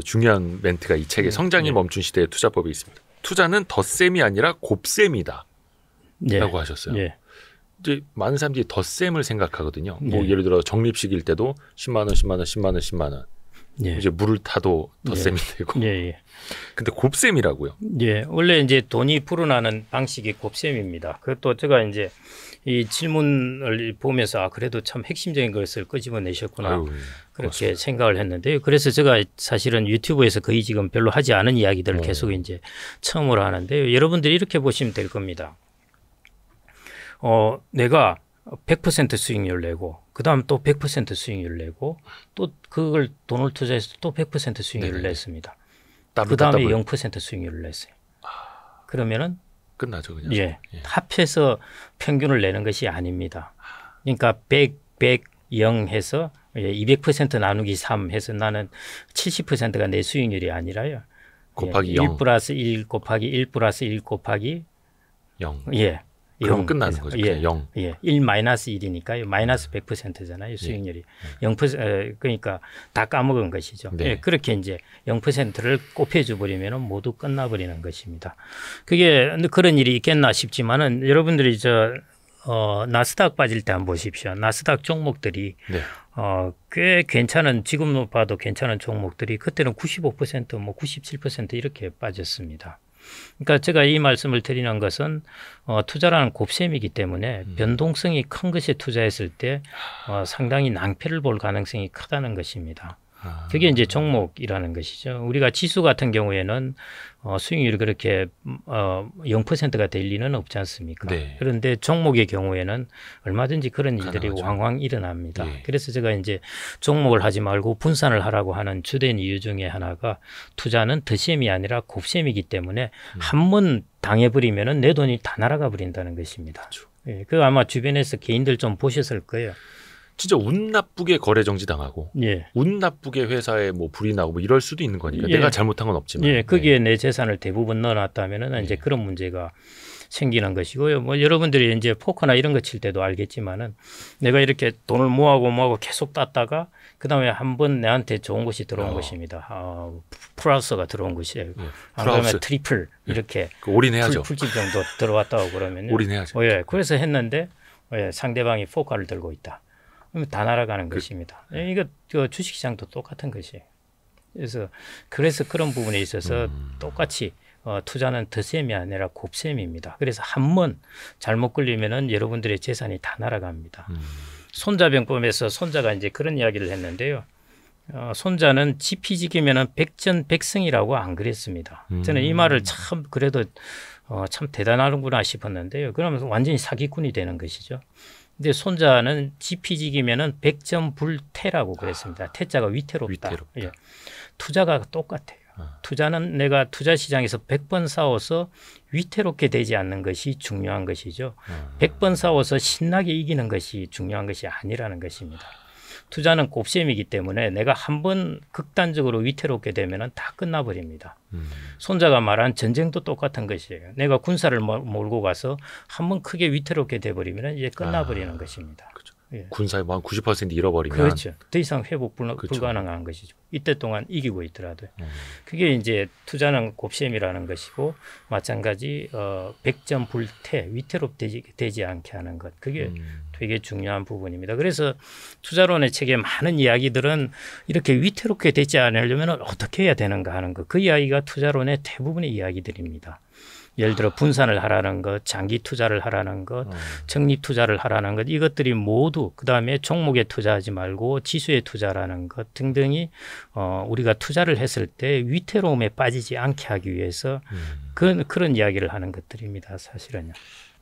중요한 멘트가 이 책에 성장이 멈춘 시대의 투자법이 있습니다. 투자는 덧셈이 아니라 곱셈이다. 라고 하셨어요. 이제 많은 사람들이 덧셈을 생각하거든요. 뭐 예를 들어 적립식일 때도 10만 원, 10만 원, 10만 원, 10만 원. 이제 물을 타도 덧셈이 되고. 근데 곱셈이라고요. 원래 이제 돈이 불어나는 방식이 곱셈입니다. 그것도 제가 이제 이 질문을 보면서 그래도 참 핵심적인 것을 끄집어내셨구나. 그렇게 고맙습니다. 생각을 했는데요. 그래서 제가 사실은 유튜브에서 거의 지금 별로 하지 않은 이야기들을 계속 이제 처음으로 하는데요. 여러분들이 이렇게 보시면 될 겁니다. 내가 100% 수익률 내고 그다음 또 100% 수익률 내고 또 그걸 돈을 투자해서 또 100% 수익률을 냈습니다. 그다음에 0% 수익률을 냈어요. 그러면은 끝나죠, 그냥. 합해서 평균을 내는 것이 아닙니다. 그러니까 100, 0 해서 200% 나누기 3 해서 나는 70%가 내 수익률이 아니라요. 곱하기 1 플러스 1 곱하기 1 플러스 1 곱하기 0. 그럼 끝나는 거죠. 0. 1 마이너스 1이니까요. 마이너스 100%잖아요. 수익률이. 0% 그러니까 다 까먹은 것이죠. 그렇게 이제 0%를 곱해줘 버리면 모두 끝나버리는 것입니다. 그게 그런 일이 있겠나 싶지만은 여러분들이 나스닥 빠질 때 한번 보십시오. 나스닥 종목들이 꽤 괜찮은 지금 봐도 괜찮은 종목들이 그때는 95% 뭐 97% 이렇게 빠졌습니다. 그러니까 제가 이 말씀을 드리는 것은 투자라는 곱셈이기 때문에 변동성이 큰 것에 투자했을 때 상당히 낭패를 볼 가능성이 크다는 것입니다. 그게 이제 종목이라는 것이죠. 우리가 지수 같은 경우에는 수익률이 그렇게 0%가 될 리는 없지 않습니까? 그런데 종목의 경우에는 얼마든지 그런 일들이 왕왕 일어납니다. 그래서 제가 이제 종목을 하지 말고 분산을 하라고 하는 주된 이유 중에 하나가 투자는 덧셈이 아니라 곱셈이기 때문에 한 번 당해버리면 내 돈이 다 날아가 버린다는 것입니다. 그거 아마 주변에서 개인들 좀 보셨을 거예요. 진짜 운 나쁘게 거래 정지 당하고 운 나쁘게 회사에 뭐 불이 나고 뭐 이럴 수도 있는 거니까 내가 잘못한 건 없지만 거기에 내 재산을 대부분 넣어놨다면은 이제 그런 문제가 생기는 것이고요. 뭐 여러분들이 이제 포커나 이런 거 칠 때도 알겠지만은 내가 이렇게 돈을 모으고 계속 땄다가 그다음에 한번 내한테 좋은 것이 들어온 것입니다. 플러스가 들어온 것이에요. 그러면 트리플 이렇게 올인해야죠. 풀집 정도 들어왔다고 그러면 올인해야죠. 그래서 했는데 상대방이 포커를 들고 있다. 그러면 다 날아가는 것입니다. 이거 주식시장도 똑같은 것이에요. 그래서 그런 부분에 있어서 똑같이 투자는 덧셈이 아니라 곱셈입니다. 그래서 한 번 잘못 걸리면은 여러분들의 재산이 다 날아갑니다. 손자병법에서 손자가 이제 그런 이야기를 했는데요. 손자는 지피지기면은 백전백승이라고 안 그랬습니다. 저는 이 말을 참 그래도 참 대단하구나 싶었는데요. 그러면 완전히 사기꾼이 되는 것이죠. 근데 손자는 지피지기면은 백전불태라고 그랬습니다. 태자가 위태롭다. 투자가 똑같아요. 투자는 내가 투자 시장에서 100번 싸워서 위태롭게 되지 않는 것이 중요한 것이죠. 100번 싸워서 신나게 이기는 것이 중요한 것이 아니라는 것입니다. 투자는 곱셈이기 때문에 내가 한번 극단적으로 위태롭게 되면 다 끝나버립니다. 손자가 말한 전쟁도 똑같은 것이에요. 내가 군사를 몰고 가서 한번 크게 위태롭게 돼버리면 이제 끝나버리는 것입니다. 군사의 뭐 한 90% 잃어버리면 그렇죠. 더 이상 회복 불가능한 것이죠. 이때 동안 이기고 있더라도 그게 이제 투자는 곱셈이라는 것이고 마찬가지 백전불태 위태롭되지 않게 하는 것 그게 되게 중요한 부분입니다. 그래서 투자론의 책의 많은 이야기들은 이렇게 위태롭게 되지 않으려면 어떻게 해야 되는가 하는 것 그 이야기가 투자론의 대부분의 이야기들입니다. 예를 들어 분산을 하라는 것, 장기 투자를 하라는 것, 적립 투자를 하라는 것 이것들이 모두 그다음에 종목에 투자하지 말고 지수에 투자라는 것 등등이 우리가 투자를 했을 때 위태로움에 빠지지 않게 하기 위해서 그런 이야기를 하는 것들입니다. 사실은요.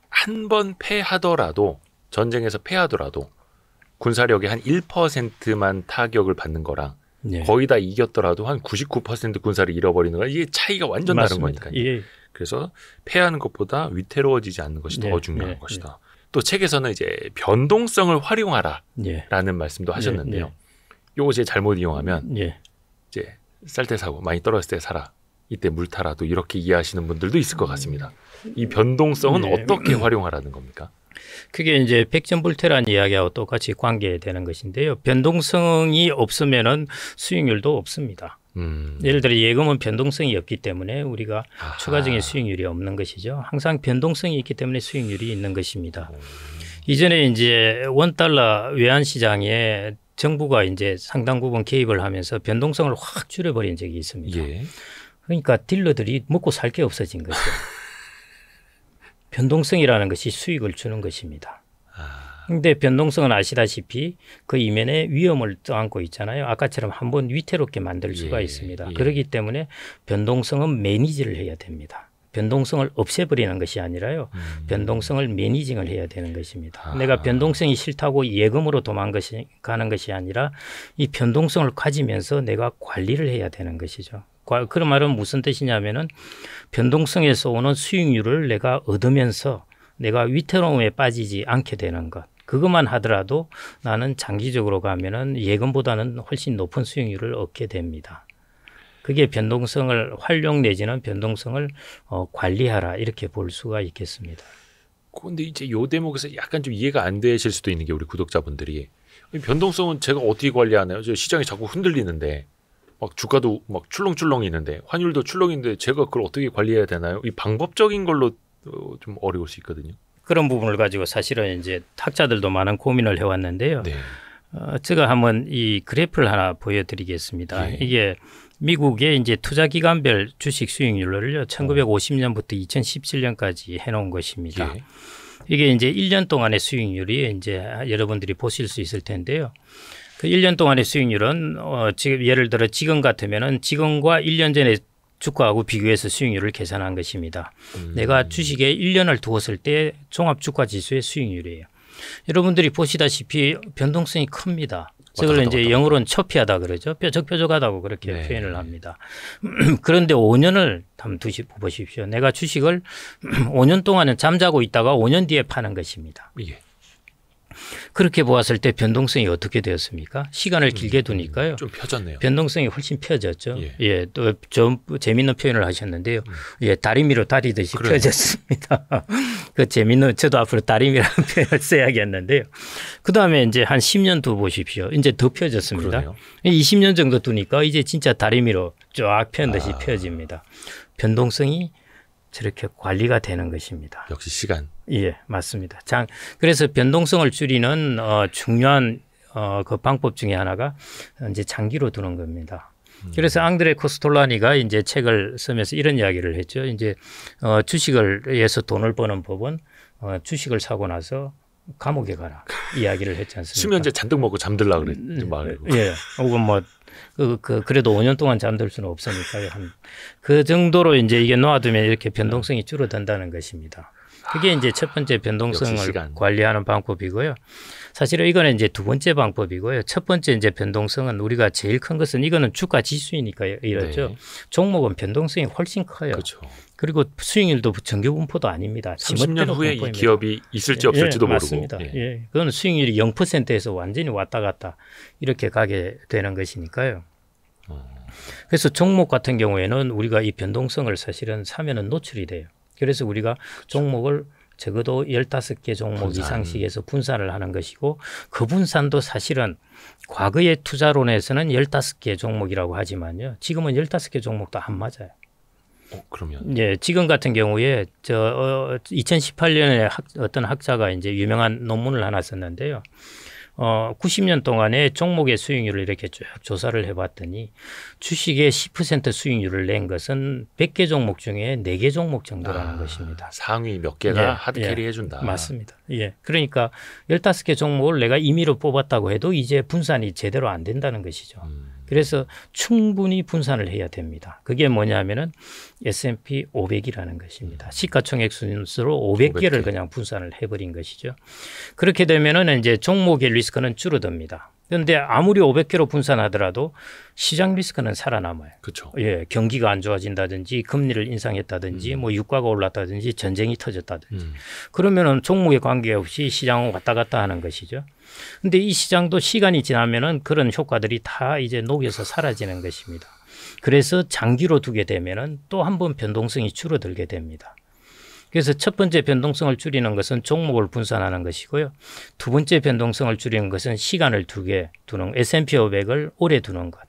한 번 패하더라도 전쟁에서 패하더라도 군사력의 한 1%만 타격을 받는 거랑 거의 다 이겼더라도 한 99% 군사를 잃어버리는 거 이게 차이가 완전 맞습니다. 다른 거니까요. 그래서 패하는 것보다 위태로워지지 않는 것이 더 중요한 것이다. 또 책에서는 이제 변동성을 활용하라라는 말씀도 하셨는데요. 요거 제 잘못 이용하면 이제 쌀 때 사고 많이 떨어졌을 때 사라. 이때 물 타라도 이렇게 이해하시는 분들도 있을 것 같습니다. 이 변동성은 어떻게 활용하라는 겁니까? 그게 이제 백전불태라는 이야기하고 똑같이 관계되는 것인데요. 변동성이 없으면은 수익률도 없습니다. 예를 들어 예금은 변동성이 없기 때문에 우리가 추가적인 수익률이 없는 것이죠. 항상 변동성이 있기 때문에 수익률이 있는 것입니다. 이전에 이제 원달러 외환 시장에 정부가 이제 상당 부분 개입을 하면서 변동성을 확 줄여버린 적이 있습니다. 예. 그러니까 딜러들이 먹고 살 게 없어진 거죠. 변동성이라는 것이 수익을 주는 것입니다. 그런데 변동성은 아시다시피 그 이면에 위험을 떠안고 있잖아요. 아까처럼 한번 위태롭게 만들 수가 있습니다. 그렇기 때문에 변동성은 매니지를 해야 됩니다. 변동성을 없애버리는 것이 아니라요. 변동성을 매니징을 해야 되는 것입니다. 내가 변동성이 싫다고 예금으로 도망가는 것이 아니라 이 변동성을 가지면서 내가 관리를 해야 되는 것이죠. 그런 말은 무슨 뜻이냐면은 변동성에서 오는 수익률을 내가 얻으면서 내가 위태로움에 빠지지 않게 되는 것. 그것만 하더라도 나는 장기적으로 가면은 예금보다는 훨씬 높은 수익률을 얻게 됩니다. 그게 변동성을 활용 내지는 변동성을 관리하라 이렇게 볼 수가 있겠습니다. 그런데 이제 요 대목에서 약간 좀 이해가 안 되실 수도 있는 게 우리 구독자분들이 변동성은 제가 어떻게 관리하나요? 저 시장이 자꾸 흔들리는데 막 주가도 막 출렁출렁 있는데 환율도 출렁인데 제가 그걸 어떻게 관리해야 되나요? 이 방법적인 걸로 좀 어려울 수 있거든요. 그런 부분을 가지고 사실은 이제 학자들도 많은 고민을 해왔는데요. 네. 제가 한번 이 그래프를 하나 보여드리겠습니다. 네. 이게 미국의 이제 투자 기간별 주식 수익률을요 1950년부터 2017년까지 해놓은 것입니다. 네. 이게 이제 1년 동안의 수익률이 이제 여러분들이 보실 수 있을 텐데요. 그 1년 동안의 수익률은 지금 예를 들어 지금 같으면은 지금과 1년 전에 주가하고 비교해서 수익률을 계산한 것입니다. 내가 주식에 1년을 두었을 때 종합주가지수의 수익률이에요. 여러분들이 보시다시피 변동성이 큽니다. 그걸 이제 영어로는 초피하다 그러죠. 뾰족뾰족하다고 그렇게 네. 표현을 합니다. 그런데 5년을 한번 보십시오. 내가 주식을 5년 동안은 잠자고 있다가 5년 뒤에 파는 것입니다. 예. 그렇게 보았을 때 변동성이 어떻게 되었습니까? 시간을 길게 두니까요. 좀 펴졌네요. 변동성이 훨씬 펴졌죠. 예, 또 좀 재미있는 표현을 하셨는데요. 예, 다리미로 다리듯이 그래요. 펴졌습니다. 그 재미있는 저도 앞으로 다리미라는 표현을 써야겠는데요. 그 다음에 이제 한 10년 두 보십시오. 이제 더 펴졌습니다. 그러네요. 20년 정도 두니까 이제 진짜 다리미로 쫙 편 듯이 펴집니다. 변동성이 저렇게 관리가 되는 것입니다. 역시 시간. 예, 맞습니다. 그래서 변동성을 줄이는 중요한 그 방법 중에 하나가 이제 장기로 두는 겁니다. 그래서 앙드레 코스톨라니가 이제 책을 쓰면서 이런 이야기를 했죠. 이제 주식을 해서 돈을 버는 법은 주식을 사고 나서 감옥에 가라 이야기를 했지 않습니까? 수면제 잔뜩 먹고 잠들라 그랬지 말고. 예, 혹은 뭐 그래도 5년 동안 잠들 수는 없으니까요. 그 정도로 이제 이게 놓아두면 이렇게 변동성이 줄어든다는 것입니다. 그게 이제 첫 번째 변동성을 관리하는 방법이고요. 사실은 이거는 이제 두 번째 방법이고요. 첫 번째 이제 변동성은 우리가 제일 큰 것은 이거는 주가 지수이니까 이렇죠. 네. 종목은 변동성이 훨씬 커요. 그렇죠. 그리고 수익률도 정규 분포도 아닙니다. 30년 후에 이 기업이 있을지 없을지도 모르고. 맞습니다. 예. 그건 수익률이 0%에서 완전히 왔다 갔다 이렇게 가게 되는 것이니까요. 그래서 종목 같은 경우에는 우리가 이 변동성을 사실은 사면은 노출이 돼요. 그래서 우리가 종목을 적어도 15개 종목 이상씩에서 분산을 하는 것이고 그 분산도 사실은 과거의 투자론에서는 15개 종목이라고 하지만요. 지금은 15개 종목도 안 맞아요. 그러면 예, 지금 같은 경우에 2018년에 어떤 학자가 이제 유명한 논문을 하나 썼는데요. 90년 동안에 종목의 수익률을 이렇게 쭉 조사를 해봤더니 주식의 10% 수익률을 낸 것은 100개 종목 중에 4개 종목 정도라는 것입니다. 상위 몇 개가 하드캐리 해준다. 맞습니다. 예, 그러니까 15개 종목을 내가 임의로 뽑았다고 해도 이제 분산이 제대로 안 된다는 것이죠. 그래서 충분히 분산을 해야 됩니다. 그게 뭐냐면은 S&P 500이라는 것입니다. 시가총액 순으로 500개를 그냥 분산을 해버린 것이죠. 그렇게 되면은 이제 종목의 리스크는 줄어듭니다. 그런데 아무리 500개로 분산하더라도 시장 리스크는 살아남아요. 그렇죠. 예, 경기가 안 좋아진다든지 금리를 인상했다든지 뭐 유가가 올랐다든지 전쟁이 터졌다든지 그러면은 종목에 관계없이 시장은 왔다 갔다 하는 것이죠. 근데 이 시장도 시간이 지나면은 그런 효과들이 다 이제 녹여서 사라지는 것입니다. 그래서 장기로 두게 되면은 또 한 번 변동성이 줄어들게 됩니다. 그래서 첫 번째 변동성을 줄이는 것은 종목을 분산하는 것이고요. 두 번째 변동성을 줄이는 것은 시간을 두는 S&P 500을 오래 두는 것.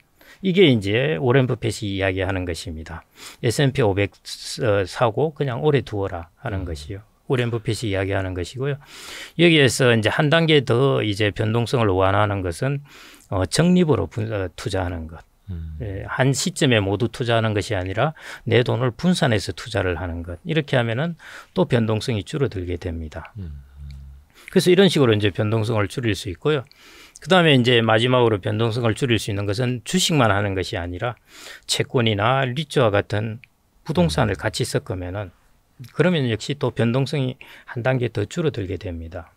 이게 이제 오렌 버핏이 이야기하는 것입니다. S&P 500 사고 그냥 오래 두어라 하는 것이요. 오렌 버핏이 이야기하는 것이고요. 여기에서 이제 한 단계 더 이제 변동성을 완화하는 것은 적립으로 투자하는 것. 한 시점에 모두 투자하는 것이 아니라 내 돈을 분산해서 투자를 하는 것. 이렇게 하면은 또 변동성이 줄어들게 됩니다. 그래서 이런 식으로 이제 변동성을 줄일 수 있고요. 그 다음에 이제 마지막으로 변동성을 줄일 수 있는 것은 주식만 하는 것이 아니라 채권이나 리츠와 같은 부동산을 같이 섞으면은 그러면 역시 또 변동성이 한 단계 더 줄어들게 됩니다.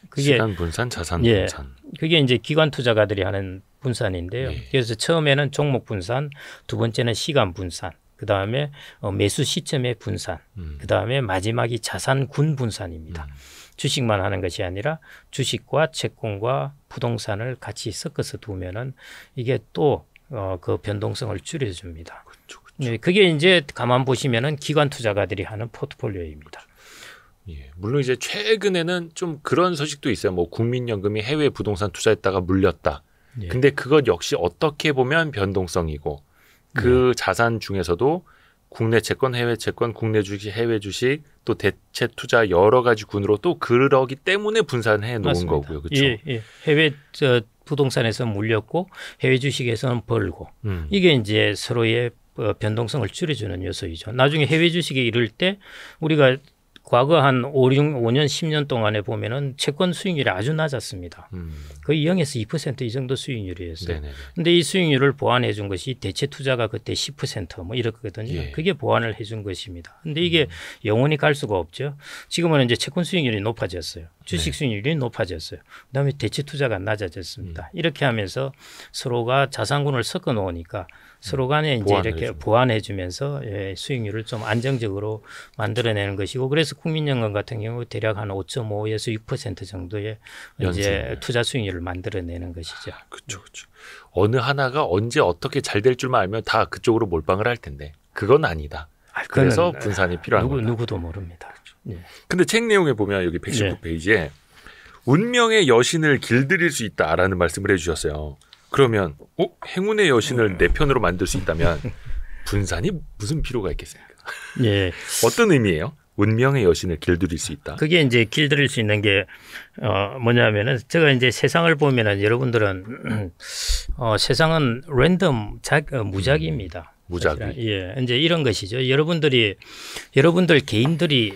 그게 시간 분산, 자산 분산. 그게 이제 기관 투자가들이 하는 분산인데요. 그래서 처음에는 종목 분산, 두 번째는 시간 분산, 그 다음에 매수 시점의 분산, 그 다음에 마지막이 자산군 분산입니다. 주식만 하는 것이 아니라 주식과 채권과 부동산을 같이 섞어서 두면은 이게 또 그 변동성을 줄여줍니다. 그렇죠. 네, 그게 이제 가만 보시면은 기관 투자가들이 하는 포트폴리오입니다. 예, 물론 이제 최근에는 좀 그런 소식도 있어요. 뭐 국민연금이 해외 부동산 투자했다가 물렸다. 예. 근데 그것 역시 어떻게 보면 변동성이고 그 자산 중에서도 국내 채권, 해외 채권, 국내 주식, 해외 주식, 또 대체 투자 여러 가지 군으로 또 그러기 때문에 분산해 놓은 맞습니다. 거고요. 그렇죠? 예. 해외 부동산에서 물렸고 해외 주식에서는 벌고 이게 이제 서로의 변동성을 줄여주는 요소이죠. 나중에 해외 주식이 이럴 때 우리가 과거 한 5년, 10년 동안에 보면은 채권 수익률이 아주 낮았습니다. 거의 0에서 2% 이 정도 수익률이었어요. 그런데 이 수익률을 보완해 준 것이 대체 투자가 그때 10% 뭐 이렇거든요. 예. 그게 보완을 해 준 것입니다. 그런데 이게 영원히 갈 수가 없죠. 지금은 이제 채권 수익률이 높아졌어요. 주식 수익률이 높아졌어요. 그다음에 대체 투자가 낮아졌습니다. 이렇게 하면서 서로가 자산군을 섞어 놓으니까 서로 간에 이제 이렇게 보완해 주면서 수익률을 좀 안정적으로 만들어내는 것이고 그래서 국민연금 같은 경우 대략 한 5.5에서 6% 정도의 이제 투자 수익률을 만들어내는 것이죠. 그렇죠. 어느 하나가 언제 어떻게 잘 될 줄만 알면 다 그쪽으로 몰빵을 할 텐데 그건 아니다. 그래서 분산이 필요한 거다. 누구도 모릅니다. 근데 책 내용에 보면 여기 119페이지에 운명의 여신을 길들일 수 있다라는 말씀을 해주셨어요. 그러면 행운의 여신을 내 편으로 만들 수 있다면 분산이 무슨 필요가 있겠습니까? 예. 어떤 의미예요? 운명의 여신을 길들일 수 있다. 그게 이제 길들일 수 있는 게 뭐냐면은 제가 이제 세상을 보면은 여러분들은 세상은 랜덤 무작위입니다. 무작위. 예, 이제 이런 것이죠. 여러분들 개인들이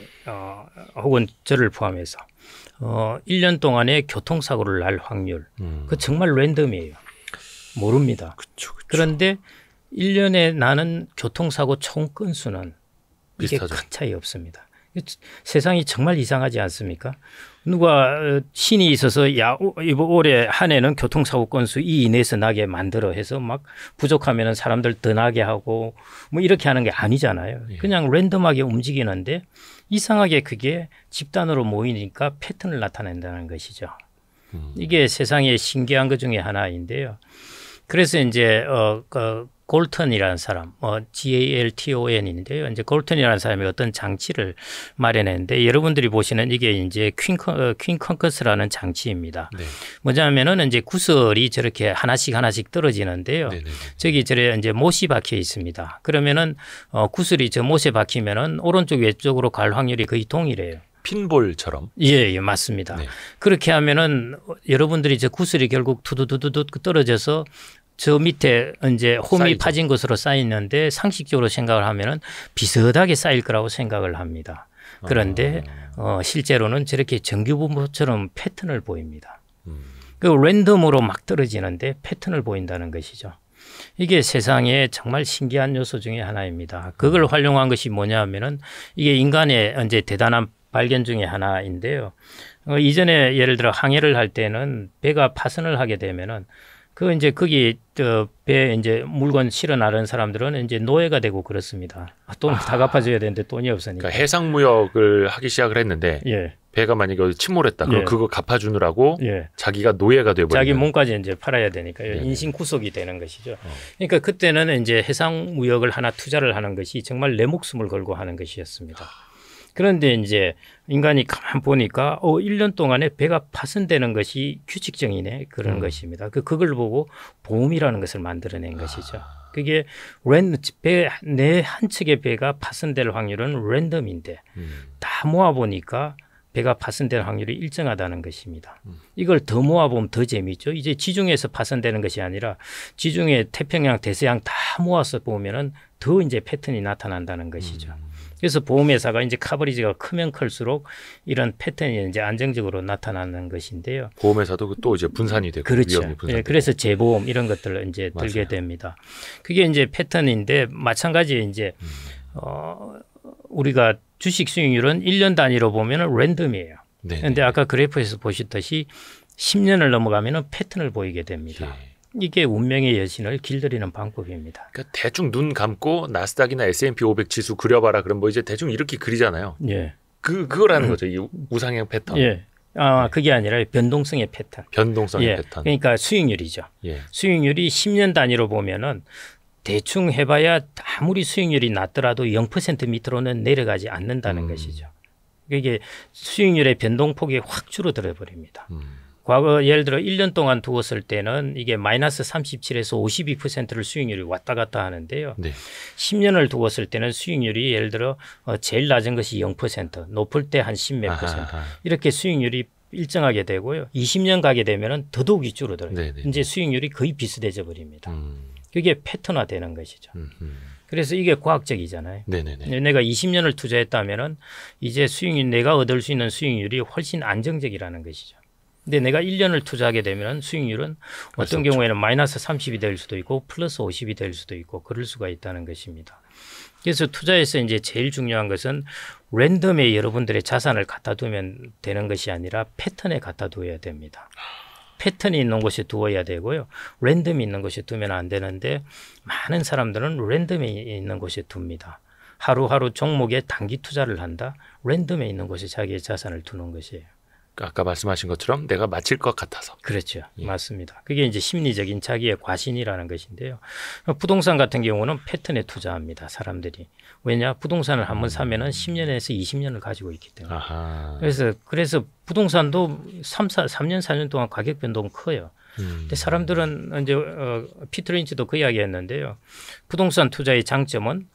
혹은 저를 포함해서 1년 동안에 교통사고를 날 확률, 그 정말 랜덤이에요. 모릅니다. 그쵸. 그런데 1년에 나는 교통사고 총 건수는 이게 비슷하죠. 큰 차이 없습니다. 세상이 정말 이상하지 않습니까? 누가 신이 있어서 이번 올해 한 해는 교통사고 건수 이 이내에서 나게 만들어 해서 막 부족하면 사람들 더 나게 하고 뭐 이렇게 하는 게 아니잖아요. 그냥 랜덤하게 움직이는데 이상하게 그게 집단으로 모이니까 패턴을 나타낸다는 것이죠. 이게 세상에 신기한 것 중에 하나인데요. 그래서 이제 골턴이라는 사람, GALTON인데요. 이제 골턴이라는 사람이 어떤 장치를 마련했는데 여러분들이 보시는 이게 이제 퀸 컨커스라는 장치입니다. 네. 뭐냐면은 이제 구슬이 저렇게 하나씩 떨어지는데요. 네네. 저기 이제 못이 박혀 있습니다. 그러면은 구슬이 저 못에 박히면은 오른쪽 왼쪽으로 갈 확률이 거의 동일해요. 핀볼처럼. 예, 맞습니다. 네. 그렇게 하면은 여러분들이 저 구슬이 결국 두두두두 떨어져서 저 밑에 이제 홈이 쌓이죠. 파진 것으로 쌓이는데 상식적으로 생각을 하면은 비슷하게 쌓일 거라고 생각을 합니다. 그런데 실제로는 저렇게 정규분포처럼 패턴을 보입니다. 그 랜덤으로 막 떨어지는데 패턴을 보인다는 것이죠. 이게 세상에 정말 신기한 요소 중에 하나입니다. 그걸 활용한 것이 뭐냐 하면은 이게 인간의 이제 대단한 발견 중에 하나인데요. 이전에 예를 들어 항해를 할 때는 배가 파선을 하게 되면은 그 이제 거기 배에 이제 물건 실어 나르는 사람들은 이제 노예가 되고 그렇습니다. 돈을 다 갚아줘야 되는데 돈이 없으니까. 그러니까 해상 무역을 하기 시작을 했는데 배가 만약에 어디 침몰했다. 그럼 그거 갚아주느라고 자기가 노예가 되어버리는. 자기 몸까지 이제 팔아야 되니까요. 인신 구속이 되는 것이죠. 그러니까 그때는 이제 해상 무역을 하나 투자를 하는 것이 정말 내 목숨을 걸고 하는 것이었습니다. 그런데 이제 인간이 가만 보니까 1년 동안에 배가 파손되는 것이 규칙적이네 그런 것입니다. 그걸 보고 보험이라는 것을 만들어낸 것이죠. 그게 내 한 척의 배가 파손될 확률은 랜덤인데 다 모아보니까 배가 파손될 확률이 일정하다는 것입니다. 이걸 더 모아보면 더 재미있죠. 이제 지중해에서 파손되는 것이 아니라 지중해 태평양 대서양 다 모아서 보면은 더 이제 패턴이 나타난다는 것이죠. 그래서 보험회사가 이제 커버리지가 크면 클수록 이런 패턴이 이제 안정적으로 나타나는 것인데요. 보험회사도 또 이제 분산이 되고 그렇죠. 위험이 분산되고. 예, 그래서 재보험 이런 것들을 이제 맞아요. 들게 됩니다. 그게 이제 패턴인데 마찬가지 이제 우리가 주식 수익률은 1년 단위로 보면은 랜덤이에요. 그런데 아까 그래프에서 보셨듯이 10년을 넘어가면은 패턴을 보이게 됩니다. 예. 이게 운명의 여신을 길들이는 방법입니다. 그러니까 대충 눈 감고 나스닥이나 S&P 500 지수 그려봐라. 그럼 뭐 이제 대충 이렇게 그리잖아요. 예. 그거라는 거죠. 이 우상향 패턴. 예. 그게 아니라 변동성의 패턴. 변동성의 패턴. 그러니까 수익률이죠. 예. 수익률이 10년 단위로 보면은 대충 해봐야 아무리 수익률이 낮더라도 0% 밑으로는 내려가지 않는다는 것이죠. 이게 수익률의 변동폭이 확 줄어들어 버립니다. 과거 예를 들어 1년 동안 두었을 때는 이게 마이너스 37에서 52%를 수익률이 왔다 갔다 하는데요. 네. 10년을 두었을 때는 수익률이 예를 들어 제일 낮은 것이 0%, 높을 때 한 10몇 %. 이렇게 수익률이 일정하게 되고요. 20년 가게 되면은 더더욱이 줄어들어요. 네네. 이제 수익률이 거의 비슷해져 버립니다. 그게 패턴화되는 것이죠. 그래서 이게 과학적이잖아요. 네네네. 내가 20년을 투자했다면은 이제 수익률 내가 얻을 수 있는 수익률이 훨씬 안정적이라는 것이죠. 근데 내가 1년을 투자하게 되면 수익률은 어떤 경우에는 마이너스 30이 될 수도 있고 플러스 50이 될 수도 있고 그럴 수가 있다는 것입니다. 그래서 투자에서 이제 제일 중요한 것은 랜덤에 여러분들의 자산을 갖다 두면 되는 것이 아니라 패턴에 갖다 두어야 됩니다. 패턴이 있는 곳에 두어야 되고요. 랜덤이 있는 곳에 두면 안 되는데 많은 사람들은 랜덤에 있는 곳에 둡니다. 하루하루 종목에 단기 투자를 한다. 랜덤에 있는 곳에 자기의 자산을 두는 것이에요. 아까 말씀하신 것처럼 내가 맞힐 것 같아서. 그렇죠. 예. 맞습니다. 그게 이제 심리적인 자기의 과신이라는 것인데요. 부동산 같은 경우는 패턴에 투자합니다. 사람들이. 왜냐? 부동산을 한번 사면은 10년에서 20년을 가지고 있기 때문에. 아하. 그래서 부동산도 3년, 4년 동안 가격 변동 커요. 근데 사람들은 이제 피터 린치도 그 이야기 했는데요. 부동산 투자의 장점은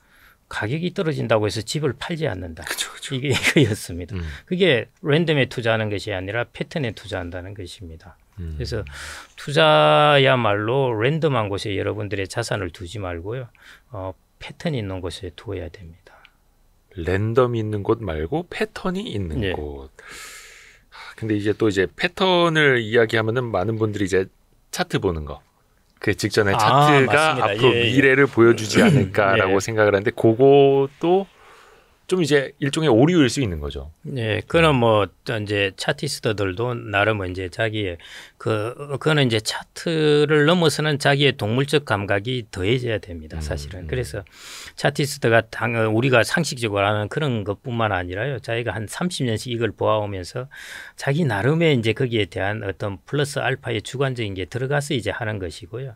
가격이 떨어진다고 해서 집을 팔지 않는다. 그쵸. 이게 이거였습니다. 그게 랜덤에 투자하는 것이 아니라 패턴에 투자한다는 것입니다. 그래서 투자야말로 랜덤한 곳에 여러분들의 자산을 두지 말고요. 패턴이 있는 곳에 두어야 됩니다. 랜덤이 있는 곳 말고 패턴이 있는 예. 곳. 근데 이제 또 이제 패턴을 이야기하면은 많은 분들이 이제 차트 보는 거. 그 직전에 차트가 맞습니다. 앞으로 예, 예. 미래를 보여주지 않을까라고 예. 생각을 하는데 그것도 좀 이제 일종의 오류일 수 있는 거죠. 네, 그는 뭐 이제 차티스트들도 나름 이제 자기의 그거는 이제 차트를 넘어서는 자기의 동물적 감각이 더해져야 됩니다, 사실은. 그래서 차티스트가 우리가 상식적으로 하는 그런 것뿐만 아니라요, 자기가 한 30년씩 이걸 보아오면서 자기 나름의 이제 거기에 대한 어떤 플러스 알파의 주관적인 게 들어가서 이제 하는 것이고요.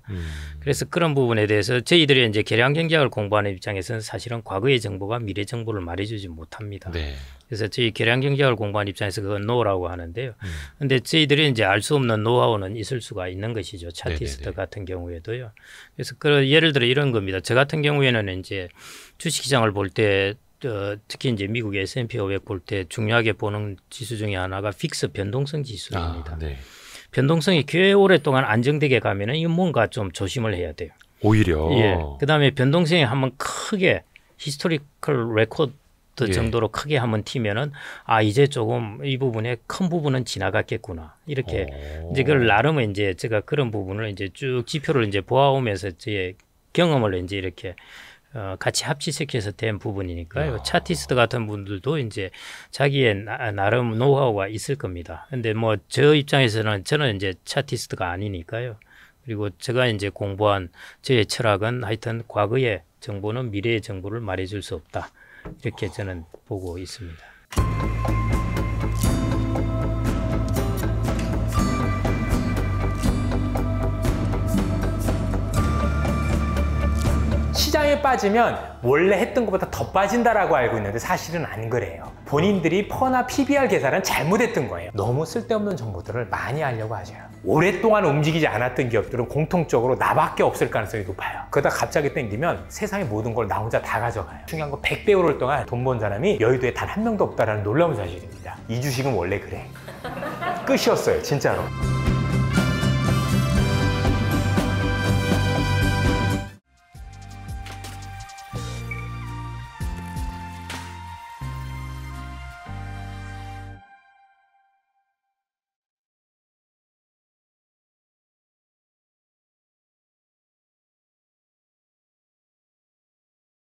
그래서 그런 부분에 대해서 저희들이 이제 계량 경제학을 공부하는 입장에서는 사실은 과거의 정보가 미래 정보를 말해주지 못합니다. 네. 그래서 저희 계량 경제학을 공부하는 입장에서 그건 노라고 하는데요. 그런데 저희들이 이제 알 수 없는 노하우는 있을 수가 있는 것이죠. 차티스트 네네네. 같은 경우에도요. 그래서 예를 들어 이런 겁니다. 저 같은 경우에는 이제 주식시장을 볼 때 특히 이제 미국의 S&P 500 볼 때 중요하게 보는 지수 중에 하나가 픽스 변동성 지수입니다. 네. 변동성이 꽤 오랫동안 안정되게 가면은 이건 뭔가 좀 조심을 해야 돼요. 오히려. 예. 그다음에 변동성이 한번 크게 히스토리컬 레코드 예. 정도로 크게 한번 튀면은 이제 조금 이 부분에 큰 부분은 지나갔겠구나. 이렇게 이제 그걸 나름의 이제 제가 그런 부분을 이제 쭉 지표를 이제 보아오면서 제 경험을 이제 이렇게 같이 합치시켜서 된 부분이니까요. 차티스트 같은 분들도 이제 자기의 나름 노하우가 있을 겁니다. 근데 뭐 저 입장에서는 저는 이제 차티스트가 아니니까요. 그리고 제가 이제 공부한 저의 철학은 하여튼 과거의 정보는 미래의 정보를 말해줄 수 없다. 이렇게 저는 보고 있습니다. 시장의 투자에 빠지면 원래 했던 것보다 더 빠진다라고 알고 있는데 사실은 안 그래요. 본인들이 퍼나 PBR 계산은 잘못했던 거예요. 너무 쓸데없는 정보들을 많이 하려고 하죠. 오랫동안 움직이지 않았던 기업들은 공통적으로 나밖에 없을 가능성이 높아요. 그러다 갑자기 땡기면 세상의 모든 걸 나 혼자 다 가져가요. 중요한 건 100배 오를 동안 돈 번 사람이 여의도에 단 한 명도 없다는 놀라운 사실입니다. 이 주식은 원래 그래. 끝이었어요, 진짜로.